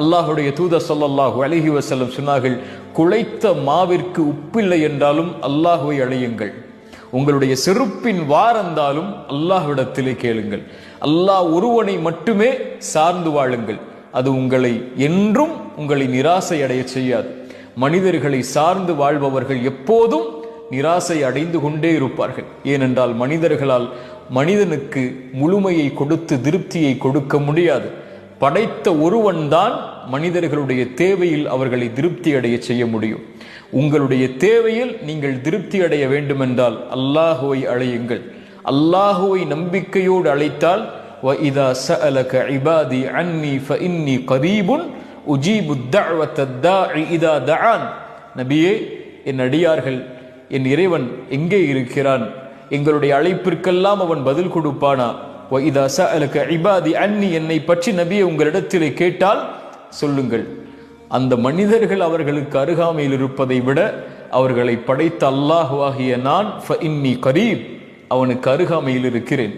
அல்லாஹுடைய தூதர் ஸல்லல்லாஹு அலைஹி வஸல்லம் சொன்னார்கள், குழைத்த மாவிற்கு உப்பில்லை என்றாலும் அல்லாஹுவை அழையுங்கள். உங்களுடைய செருப்பின் வாரந்தாலும் அல்லாஹ்விடத்திலே கேளுங்கள். அல்லாஹ் ஒருவனை மட்டுமே சார்ந்து வாழுங்கள். அது உங்களை என்றும் உங்களை நிராசை அடைய செய்யாது. மனிதர்களை சார்ந்து வாழ்பவர்கள் எப்போதும் நிராசை அடைந்து கொண்டே இருப்பார்கள். ஏனென்றால் மனிதர்களால் மனிதனுக்கு முழுமையை கொடுத்து திருப்தியை கொடுக்க முடியாது. படைத்த ஒருவன் தான் மனிதர்களுடைய தேவையில் அவர்களை திருப்தி அடைய செய்ய முடியும். உங்களுடைய தேவையில் நீங்கள் திருப்தி அடைய வேண்டுமென்றால் அல்லாஹுவை அழையுங்கள். அல்லாஹுவை நம்பிக்கையோடு அழைத்தால் وَإِذَا سَأَلَكَ عِبَادِي عَنِّي فَإِنِّي قَرِيبٌ أُجِيبُ الدَّعْوَةَ الدَّاعِ إِذَا دَعَانِ. நபியே, என் அடியார்கள் என் இறைவன் எங்கே இருக்கிறான்? எங்களுடைய அழைப்பிற்கெல்லாம் அவன் பதில் கொடுப்பானா? وَإِذَا سَأَلَكَ عِبَادِي عَنِّي, என்னை பற்றி நபியே உங்களிடத்திலே கேட்டால் சொல்லுங்கள். அந்த மனிதர்கள் அவர்களுக்கு அருகாமையில் இருப்பதை விட அவர்களை படைத்த அல்லாஹ் ஆகிய நான் ஃபஇன்னி கரீப், அவனுக்கு அருகாமையில் இருக்கிறேன்.